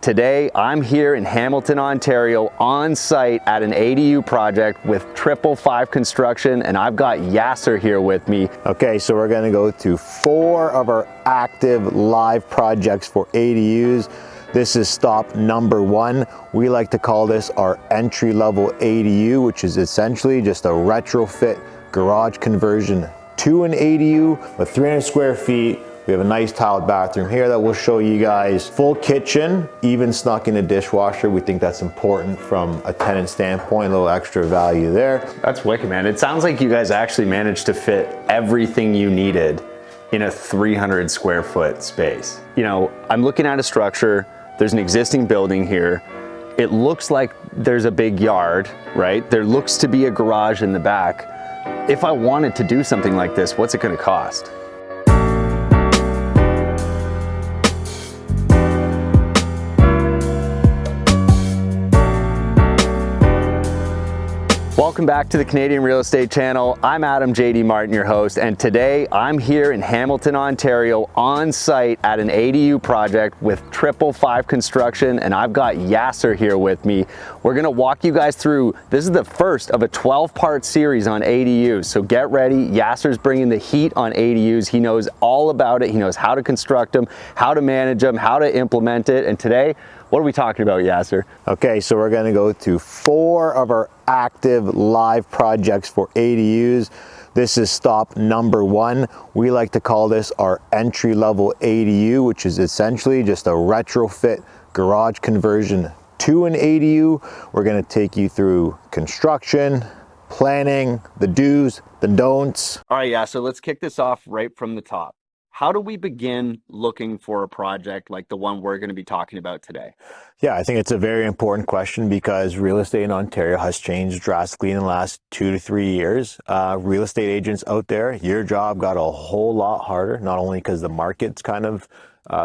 Today, I'm here in Hamilton, Ontario, on site at an ADU project with 555 Construction, and I've got Yasser here with me. Okay, so we're gonna go to 4 of our active live projects for ADUs. This is stop number 1. We like to call this our entry-level ADU, which is essentially just a retrofit garage conversion to an ADU with 300 square feet. We have a nice tiled bathroom here that we'll show you guys. Full kitchen, even snuck in a dishwasher. We think that's important from a tenant standpoint, a little extra value there. That's wicked, man. It sounds like you guys actually managed to fit everything you needed in a 300 square foot space. You know, I'm looking at a structure, there's an existing building here. It looks like there's a big yard, right? There looks to be a garage in the back. If I wanted to do something like this, what's it gonna cost? Welcome back to the Canadian Real Estate Channel. I'm Adam JD Martin, your host, and today I'm here in Hamilton, Ontario, on site at an ADU project with 555 Construction, and I've got Yasser here with me. We're gonna walk you guys through, this is the first of a 12-part series on ADUs, so get ready. Yasser's bringing the heat on ADUs. He knows all about it. He knows how to construct them, how to manage them, how to implement it, and today, what are we talking about, Yasser? Okay, so we're gonna go to 4 of our active live projects for ADUs. This is stop number 1. We like to call this our entry-level ADU, which is essentially just a retrofit garage conversion to an ADU. We're gonna take you through construction, planning, the do's, the don'ts. All right, Yasser, let's kick this off right from the top. How do we begin looking for a project like the one we're going to be talking about today? Yeah, I think it's a very important question because real estate in Ontario has changed drastically in the last 2 to 3 years. Real estate agents out there, your job got a whole lot harder, not only because the market's kind of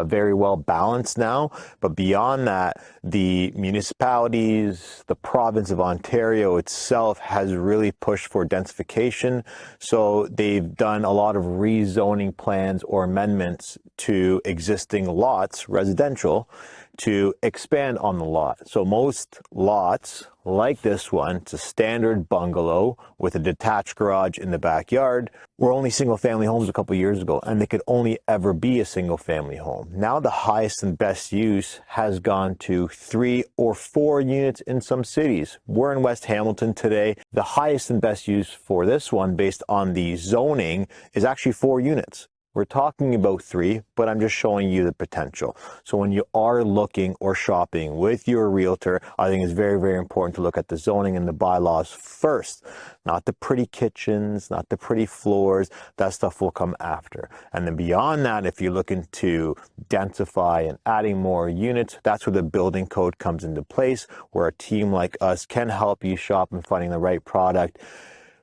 very well balanced now, but beyond that, the municipalities, the province of Ontario itself has really pushed for densification. So they've done a lot of rezoning plans or amendments to existing lots, residential, to expand on the lot. So most lots like this one, it's a standard bungalow with a detached garage in the backyard, were only single family homes a couple years ago, and they could only ever be a single family home. Now the highest and best use has gone to 3 or 4 units in some cities. We're in West Hamilton today. The highest and best use for this one based on the zoning is actually 4 units. We're talking about 3, but I'm just showing you the potential. So when you are looking or shopping with your realtor, I think it's very, very important to look at the zoning and the bylaws first. Not the pretty kitchens, not the pretty floors. That stuff will come after. And then beyond that, if you're looking to densify and adding more units, that's where the building code comes into place, where a team like us can help you shop and finding the right product.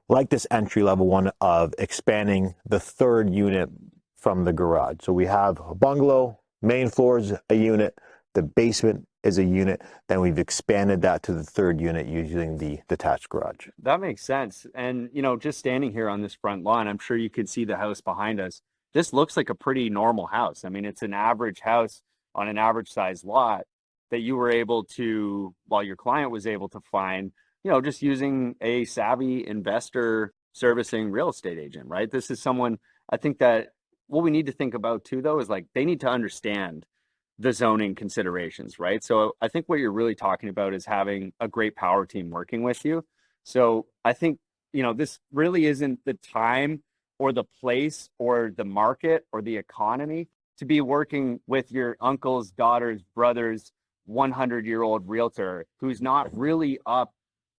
Like this entry-level one of expanding the 3rd unit from the garage. So we have a bungalow, main floor is a unit, the basement is a unit, then we've expanded that to the 3rd unit using the detached garage. That makes sense. And, you know, just standing here on this front lawn, I'm sure you can see the house behind us. This looks like a pretty normal house. I mean, it's an average house on an average size lot that you were able to, while your client was able to find, you know, just using a savvy investor servicing real estate agent, right? This is someone, I think that what we need to think about too, though, is like they need to understand the zoning considerations, right? So I think what you're really talking about is having a great power team working with you. So I think, you know, this really isn't the time or the place or the market or the economy to be working with your uncle's, daughter's, brother's 100-year-old realtor who's not really up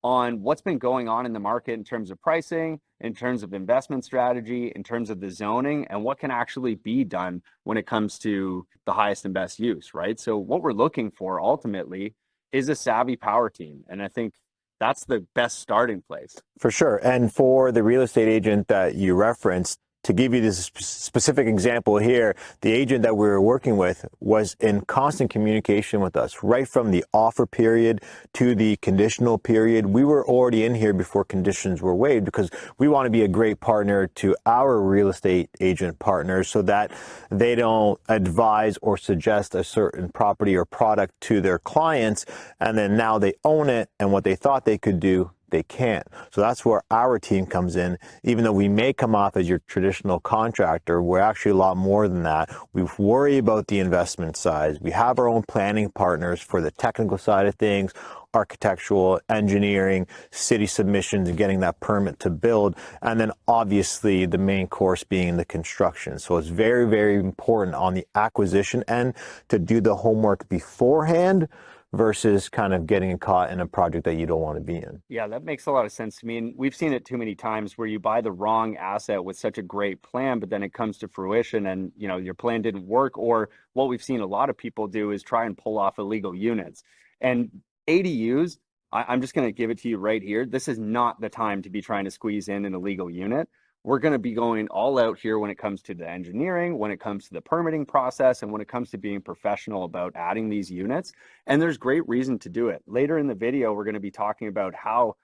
on what's been going on in the market in terms of pricing, in terms of investment strategy, in terms of the zoning, and what can actually be done when it comes to the highest and best use, right? So what we're looking for ultimately is a savvy power team. And I think that's the best starting place. For sure. And for the real estate agent that you referenced, To give you this specific example here, the agent that we were working with was in constant communication with us, right from the offer period to the conditional period. We were already in here before conditions were waived because we want to be a great partner to our real estate agent partners so that they don't advise or suggest a certain property or product to their clients, and then now they own it, and what they thought they could do, they can't. So that's where our team comes in. Even though we may come off as your traditional contractor, we're actually a lot more than that. We worry about the investment size. We have our own planning partners for the technical side of things, architectural, engineering, city submissions, and getting that permit to build. And then obviously the main course being the construction. So it's very, very important on the acquisition end to do the homework beforehand versus kind of getting caught in a project that you don't want to be in. Yeah, that makes a lot of sense to me. And we've seen it too many times where you buy the wrong asset with such a great plan, but then it comes to fruition and, you know, your plan didn't work. Or what we've seen a lot of people do is try and pull off illegal units. And ADUs, I'm just going to give it to you right here. This is not the time to be trying to squeeze in an illegal unit. We're going to be going all out here when it comes to the engineering, when it comes to the permitting process, and when it comes to being professional about adding these units. And there's great reason to do it. Later in the video, we're going to be talking about how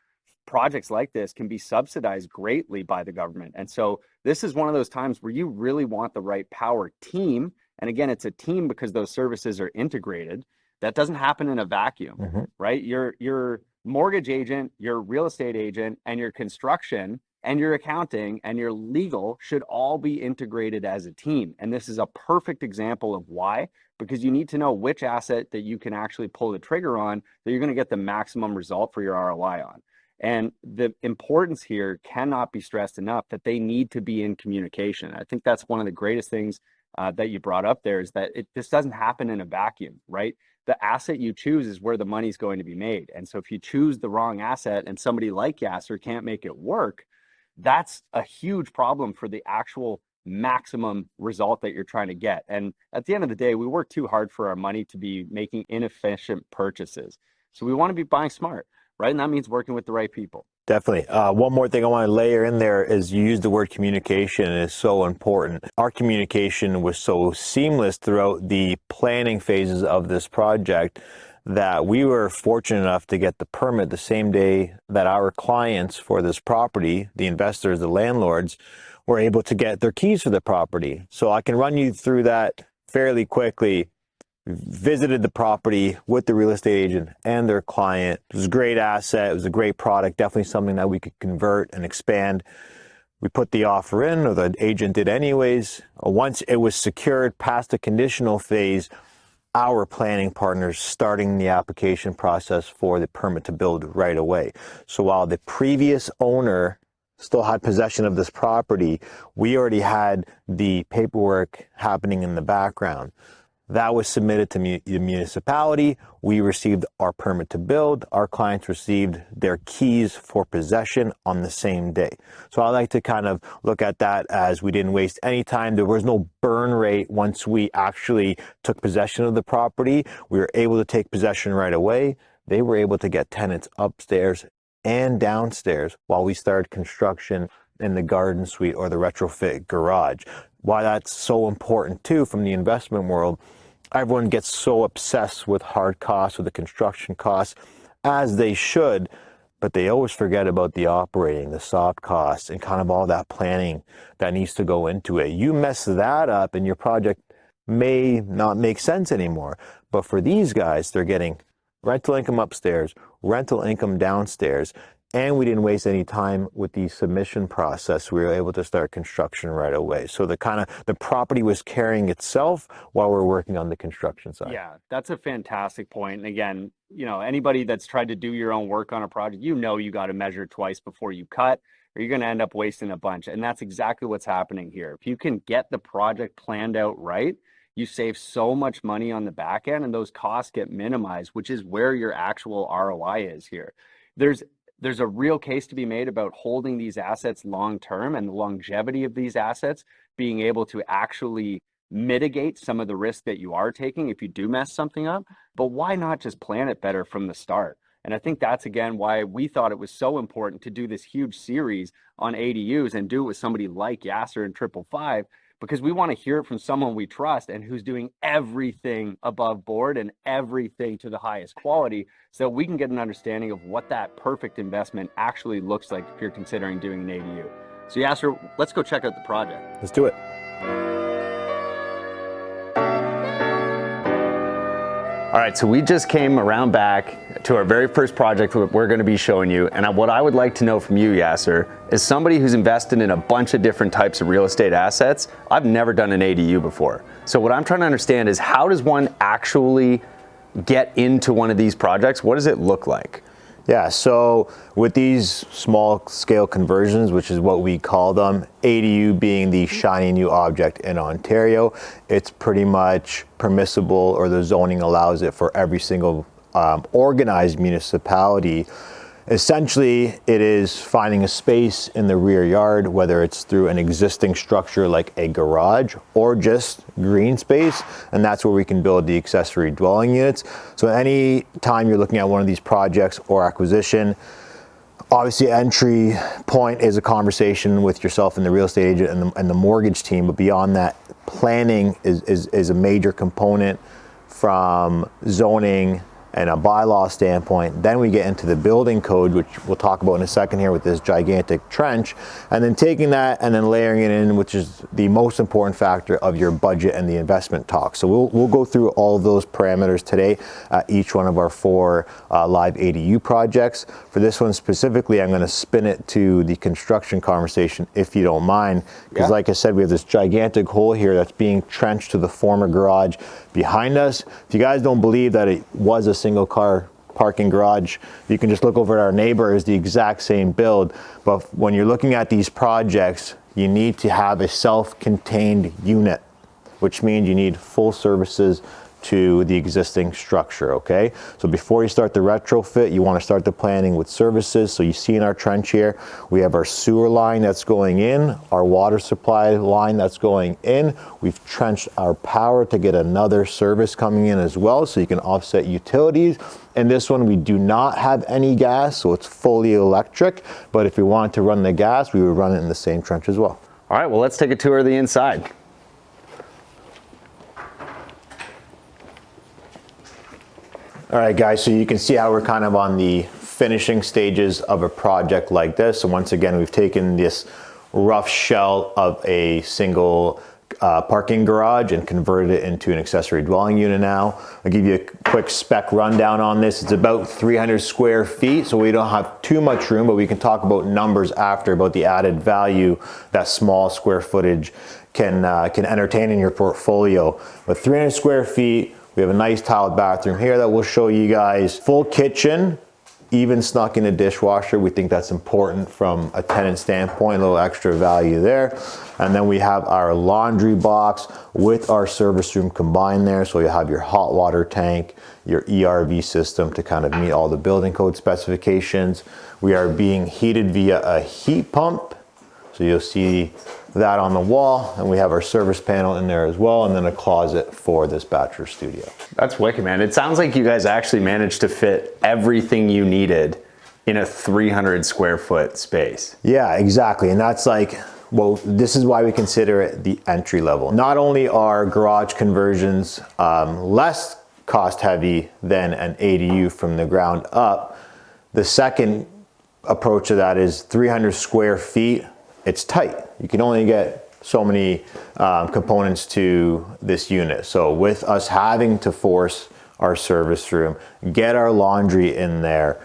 projects like this can be subsidized greatly by the government. And so this is one of those times where you really want the right power team. And again, it's a team because those services are integrated. That doesn't happen in a vacuum, right? Your mortgage agent, your real estate agent, and your construction and your accounting and your legal should all be integrated as a team. And this is a perfect example of why, because you need to know which asset that you can actually pull the trigger on that you're going to get the maximum result for your ROI on. And the importance here cannot be stressed enough that they need to be in communication. I think that's one of the greatest things that you brought up there is that this doesn't happen in a vacuum, right? The asset you choose is where the money's going to be made. And so if you choose the wrong asset and somebody like Yasser can't make it work, that's a huge problem for the actual maximum result that you're trying to get. And at the end of the day, we work too hard for our money to be making inefficient purchases. So we want to be buying smart, right? And that means working with the right people. Definitely. One more thing I want to layer in there is you use the word communication, and it's so important. Our communication was so seamless throughout the planning phases of this project that we were fortunate enough to get the permit the same day that our clients for this property, the investors, the landlords, were able to get their keys for the property. So I can run you through that fairly quickly. Visited the property with the real estate agent and their client. It was a great asset. It was a great product, definitely something that we could convert and expand. We put the offer in, or the agent did anyways. Once it was secured past the conditional phase, our planning partners starting the application process for the permit to build right away. So while the previous owner still had possession of this property, we already had the paperwork happening in the background. That was submitted to the municipality. We received our permit to build. Our clients received their keys for possession on the same day. So I like to kind of look at that as we didn't waste any time. There was no burn rate once we actually took possession of the property. We were able to take possession right away. They were able to get tenants upstairs and downstairs while we started construction in the garden suite or the retrofit garage. Why that's so important too from the investment world, everyone gets so obsessed with hard costs, with the construction costs, as they should, but they always forget about the operating, the soft costs, and kind of all that planning that needs to go into it. You mess that up and your project may not make sense anymore. But for these guys, they're getting rental income upstairs, rental income downstairs, and we didn't waste any time with the submission process. We were able to start construction right away. So the property was carrying itself while we're working on the construction side. Yeah, that's a fantastic point. And again, you know, anybody that's tried to do your own work on a project, you know, you got to measure twice before you cut, or you're going to end up wasting a bunch. And that's exactly what's happening here. If you can get the project planned out right, you save so much money on the back end and those costs get minimized, which is where your actual ROI is here. There's a real case to be made about holding these assets long term and the longevity of these assets, being able to actually mitigate some of the risk that you are taking if you do mess something up. But why not just plan it better from the start? And I think that's, again, why we thought it was so important to do this huge series on ADUs and do it with somebody like Yasser and 555, because we want to hear it from someone we trust and who's doing everything above board and everything to the highest quality, so we can get an understanding of what that perfect investment actually looks like if you're considering doing an ADU. So Yasser, let's go check out the project. Let's do it. All right, so we just came around back to our very first project that we're going to be showing you. And what I would like to know from you, Yasser, is somebody who's invested in a bunch of different types of real estate assets. I've never done an ADU before. So what I'm trying to understand is, how does one actually get into one of these projects? What does it look like? Yeah, so with these small scale conversions, which is what we call them, ADU being the shiny new object in Ontario, it's pretty much permissible, or the zoning allows it for every single organized municipality. Essentially, it is finding a space in the rear yard, whether it's through an existing structure like a garage or just green space, and that's where we can build the accessory dwelling units. So any time you're looking at one of these projects or acquisition, obviously entry point is a conversation with yourself and the real estate agent and the mortgage team, but beyond that, planning is a major component from zoning and a bylaw standpoint. Then we get into the building code, which we'll talk about in a second here with this gigantic trench, and then taking that and then layering it in, which is the most important factor of your budget and the investment talk. So we'll go through all of those parameters today at each one of our 4 live ADU projects. For this one specifically, I'm going to spin it to the construction conversation, if you don't mind, because like I said, we have this gigantic hole here that's being trenched to the former garage behind us. If you guys don't believe that it was a single car parking garage, you can just look over at our neighbor, is the exact same build. But when you're looking at these projects, you need to have a self-contained unit, which means you need full services to the existing structure, okay? So before you start the retrofit, you want to start the planning with services. So you see in our trench here, we have our sewer line that's going in, our water supply line that's going in. We've trenched our power to get another service coming in as well, so you can offset utilities. And this one, we do not have any gas, so it's fully electric. But if we wanted to run the gas, we would run it in the same trench as well. All right, well, let's take a tour of the inside. All right, guys, so you can see how we're kind of on the finishing stages of a project like this. So once again, we've taken this rough shell of a single parking garage and converted it into an accessory dwelling unit now. I'll give you a quick spec rundown on this. It's about 300 square feet, so we don't have too much room, but we can talk about numbers after, about the added value that small square footage can entertain in your portfolio. But 300 square feet, we have a nice tiled bathroom here that we'll show you guys. Full kitchen, even snuck in a dishwasher. We think that's important from a tenant standpoint, a little extra value there. And then we have our laundry box with our service room combined there. So you have your hot water tank, your ERV system to kind of meet all the building code specifications. We are being heated via a heat pump. So you'll see that on the wall, and we have our service panel in there as well, and then a closet for this bachelor studio. That's wicked, man. It sounds like you guys actually managed to fit everything you needed in a 300 square foot space. Yeah, exactly. And that's like, well, this is why we consider it the entry level. Not only are garage conversions less cost heavy than an ADU from the ground up, the second approach to that is 300 square feet. It's tight. You can only get so many components to this unit. So with us having to force our service room, get our laundry in there,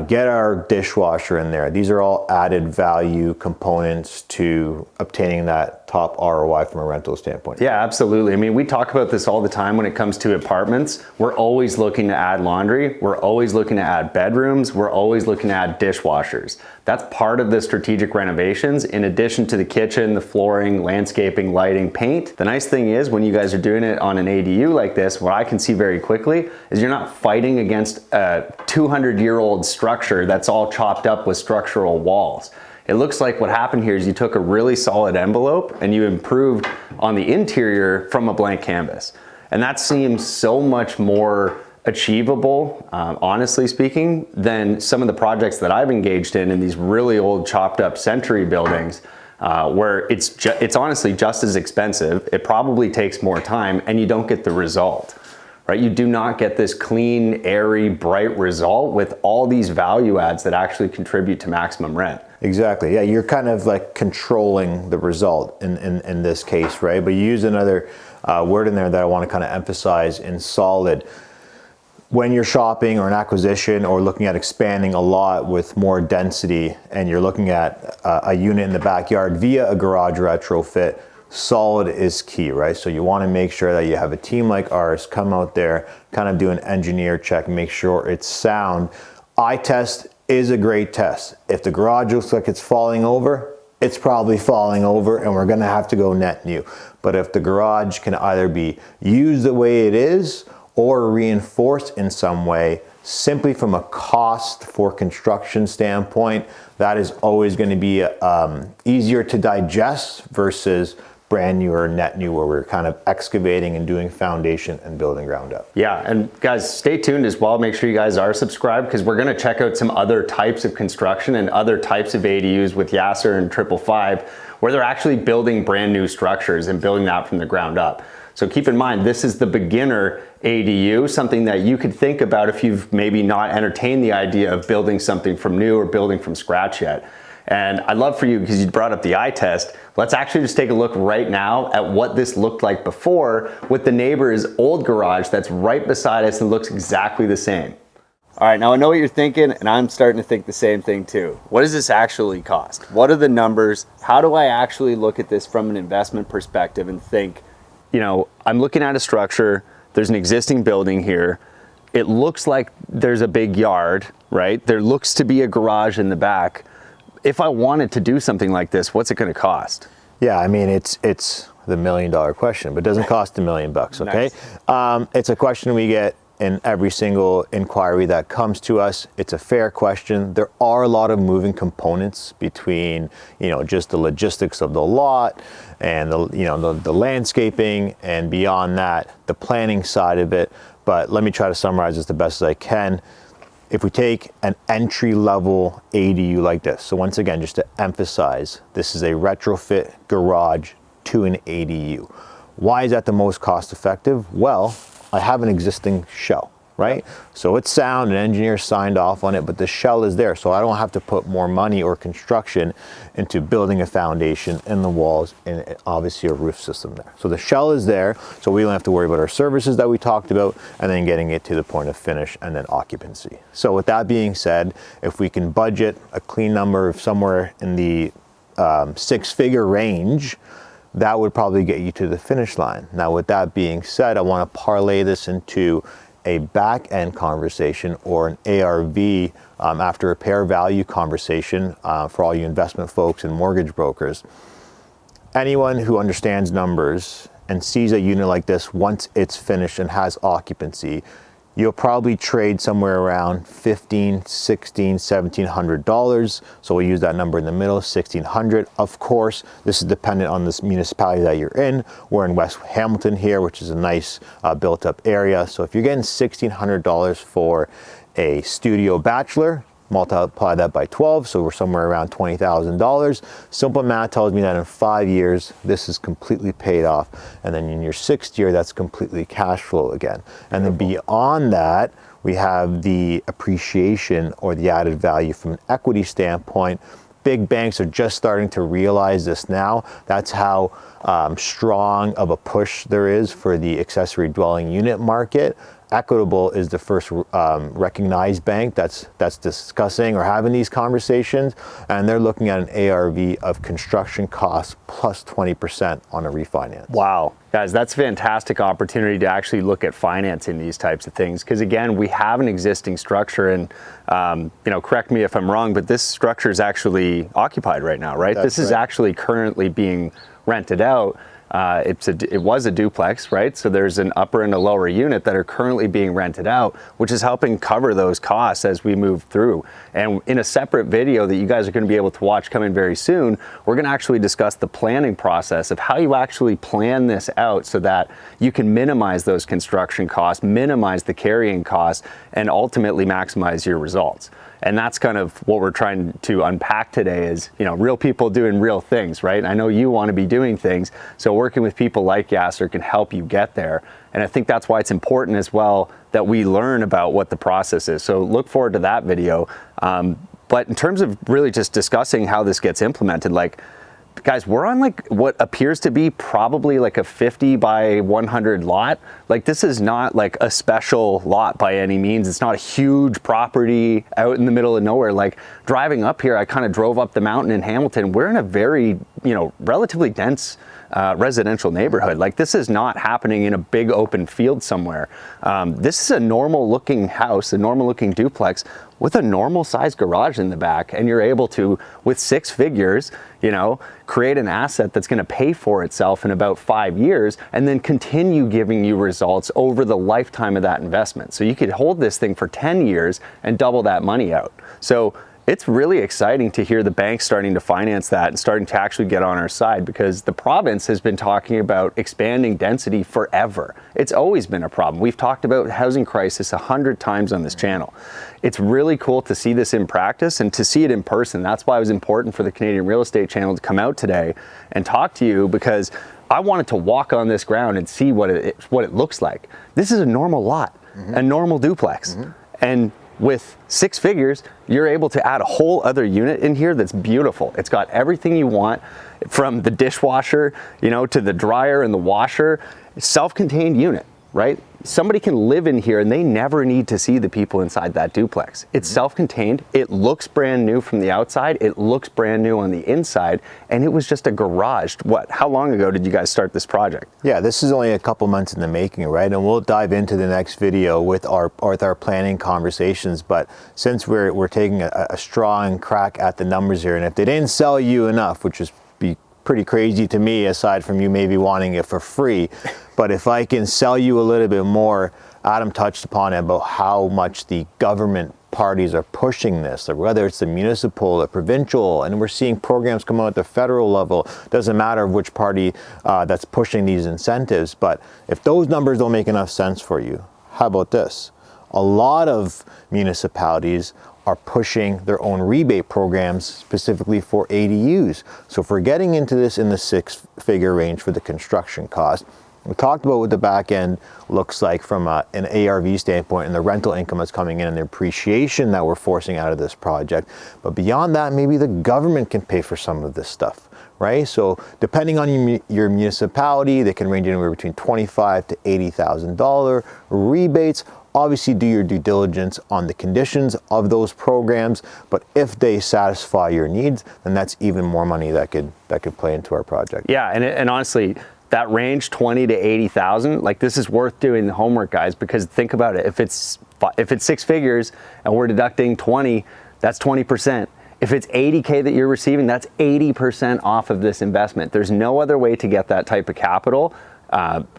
get our dishwasher in there, these are all added value components to obtaining that top ROI from a rental standpoint. Yeah, absolutely. I mean, we talk about this all the time when it comes to apartments. We're always looking to add laundry. We're always looking to add bedrooms. We're always looking to add dishwashers. That's part of the strategic renovations, in addition to the kitchen, the flooring, landscaping, lighting, paint. The nice thing is, when you guys are doing it on an ADU like this, what I can see very quickly is you're not fighting against a 200-year-old structure that's all chopped up with structural walls. It looks like what happened here is you took a really solid envelope and you improved on the interior from a blank canvas. And that seems so much more achievable, honestly speaking, than some of the projects that I've engaged in these really old chopped up century buildings, where it's honestly just as expensive. It probably takes more time and you don't get the result, right? You do not get this clean, airy, bright result with all these value adds that actually contribute to maximum rent. Exactly. Yeah, you're kind of like controlling the result in this case, right? But you use another word in there that I want to kind of emphasize in solid. When you're shopping or an acquisition or looking at expanding a lot with more density and you're looking at a unit in the backyard via a garage retrofit, solid is key, right? So you want to make sure that you have a team like ours come out there, kind of do an engineer check, make sure it's sound. Eye test is a great test. If the garage looks like it's falling over, it's probably falling over and we're going to have to go net new. But if the garage can either be used the way it is or reinforced in some way, simply from a cost for construction standpoint, that is always going to be easier to digest versus brand new or net new, where we're kind of excavating and doing foundation and building ground up. Yeah, and guys, stay tuned as well. Make sure you guys are subscribed, because we're going to check out some other types of construction and other types of ADUs with Yasser and 555, where they're actually building brand new structures and building that from the ground up. So keep in mind, this is the beginner ADU, something that you could think about if you've maybe not entertained the idea of building something from new or building from scratch yet. And I'd love for you, because you brought up the eye test, let's actually just take a look right now at what this looked like before with the neighbor's old garage that's right beside us and looks exactly the same. All right, now I know what you're thinking, and I'm starting to think the same thing too. What does this actually cost? What are the numbers? How do I actually look at this from an investment perspective and think, you know, I'm looking at a structure, there's an existing building here. It looks like there's a big yard, right? There looks to be a garage in the back. If I wanted to do something like this, what's it going to cost? Yeah, I mean, it's the $1 million question, but it doesn't cost $1 million, okay? Nice. It's a question we get in every single inquiry that comes to us. It's a fair question. There are a lot of moving components between, you know, just the logistics of the lot and the landscaping, and beyond that, the planning side of it. But let me try to summarize this the best as I can. If we take an entry-level ADU like this, so once again, just to emphasize, this is a retrofit garage to an ADU. Why is that the most cost-effective? Well, I have an existing shell, right? So it's sound, an engineer signed off on it, but the shell is there, so I don't have to put more money or construction into building a foundation in the walls and obviously a roof system there. So the shell is there, so we don't have to worry about our services that we talked about, and then getting it to the point of finish and then occupancy. So with that being said, if we can budget a clean number of somewhere in the six-figure range, that would probably get you to the finish line. Now, with that being said, I want to parlay this into a back-end conversation or an ARV, after repair value conversation, for all you investment folks and mortgage brokers. Anyone who understands numbers and sees a unit like this once it's finished and has occupancy, you'll probably trade somewhere around $1,500, $1,600, $1,700. So we'll use that number in the middle, $1,600. Of course, this is dependent on this municipality that you're in. We're in West Hamilton here, which is a nice built up area. So if you're getting $1,600 for a studio bachelor, multiply that by 12, so we're somewhere around $20,000. Simple math tells me that in 5 years, this is completely paid off. And then in your 6th year, that's completely cash flow again. And then beyond that, we have the appreciation or the added value from an equity standpoint. Big banks are just starting to realize this now. That's how strong of a push there is for the accessory dwelling unit market. Equitable is the first recognized bank that's discussing or having these conversations, and they're looking at an ARV of construction costs plus 20% on a refinance. Wow, guys, that's a fantastic opportunity to actually look at financing these types of things, because again, we have an existing structure, and you know, correct me if I'm wrong, but this structure is actually occupied right now, right? This is actually currently being rented out. It was a duplex, right? So there's an upper and a lower unit that are currently being rented out, which is helping cover those costs as we move through. And in a separate video that you guys are going to be able to watch coming very soon, we're going to actually discuss the planning process of how you actually plan this out so that you can minimize those construction costs, minimize the carrying costs, and ultimately maximize your results. And that's kind of what we're trying to unpack today is, you know, real people doing real things, right? I know you want to be doing things, so working with people like Yasser can help you get there. And I think that's why it's important as well that we learn about what the process is. So look forward to that video. But in terms of really just discussing how this gets implemented, like, guys, we're on like what appears to be probably like a 50 by 100 lot. Like, this is not like a special lot by any means. It's not a huge property out in the middle of nowhere. Like, driving up here, I kind of drove up the mountain in Hamilton. We're in a very, you know, relatively dense residential neighborhood. Like, this is not happening in a big open field somewhere. This is a normal looking house, a normal looking duplex with a normal size garage in the back, and you're able to, with 6 figures, you know, create an asset that's going to pay for itself in about 5 years and then continue giving you results over the lifetime of that investment. So you could hold this thing for 10 years and double that money out. So it's really exciting to hear the banks starting to finance that and starting to actually get on our side, because the province has been talking about expanding density forever. It's always been a problem. We've talked about housing crisis 100 times on this channel. It's really cool to see this in practice and to see it in person. That's why it was important for the Canadian Real Estate Channel to come out today and talk to you, because I wanted to walk on this ground and see what it looks like. This is a normal lot, a normal duplex. And with 6 figures, you're able to add a whole other unit in here that's beautiful. It's got everything you want, from the dishwasher, you know, to the dryer and the washer. Self-contained unit, right? Somebody can live in here and they never need to see the people inside that duplex. It's self-contained. It looks brand new from the outside. It looks brand new on the inside. And it was just a garage. How long ago did you guys start this project? Yeah, this is only a couple months in the making, right? And we'll dive into the next video with our planning conversations. But since we're taking a strong crack at the numbers here, and if they didn't sell you enough, which is pretty crazy to me, aside from you maybe wanting it for free, but if I can sell you a little bit more, Adam touched upon it about how much the government parties are pushing this, whether it's the municipal or provincial, and we're seeing programs come out at the federal level. Doesn't matter which party that's pushing these incentives, but if those numbers don't make enough sense for you, how about this? A lot of municipalities are pushing their own rebate programs specifically for ADUs. So if we're getting into this in the 6-figure range for the construction cost, we talked about what the back end looks like from an ARV standpoint and the rental income that's coming in and the appreciation that we're forcing out of this project. But beyond that, maybe the government can pay for some of this stuff, right? So depending on your municipality, they can range anywhere between $25,000 to $80,000 rebates. Obviously, do your due diligence on the conditions of those programs, but if they satisfy your needs, then that's even more money that could play into our project. Yeah, and honestly, that range 20 to 80,000, like, this is worth doing the homework, guys, because think about it. If it's 6 figures and we're deducting 20, that's 20%. If it's 80K that you're receiving, that's 80% off of this investment. There's no other way to get that type of capital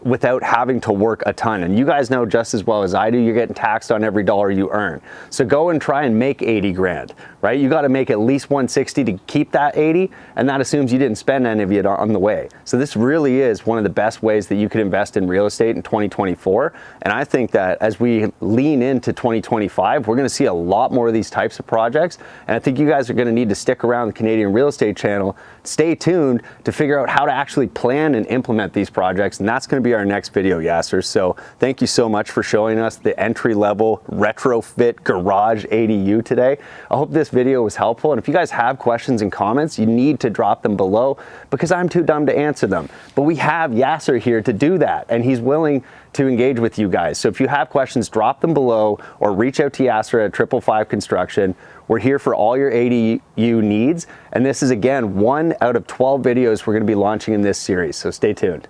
without having to work a ton. And you guys know just as well as I do, you're getting taxed on every dollar you earn. So go and try and make 80 grand, right? You got to make at least 160 to keep that 80, and that assumes you didn't spend any of it on the way. So this really is one of the best ways that you could invest in real estate in 2024. And I think that as we lean into 2025, we're going to see a lot more of these types of projects. And I think you guys are going to need to stick around the Canadian Real Estate Channel, stay tuned to figure out how to actually plan and implement these projects. And that's going to be our next video, Yasser. So thank you so much for showing us the entry-level retrofit garage ADU today. I hope this video was helpful. And if you guys have questions and comments, you need to drop them below, because I'm too dumb to answer them. But we have Yasser here to do that, and he's willing to engage with you guys. So if you have questions, drop them below or reach out to Yasser at 555 Construction. We're here for all your ADU needs. And this is, again, 1 out of 12 videos we're going to be launching in this series. So stay tuned.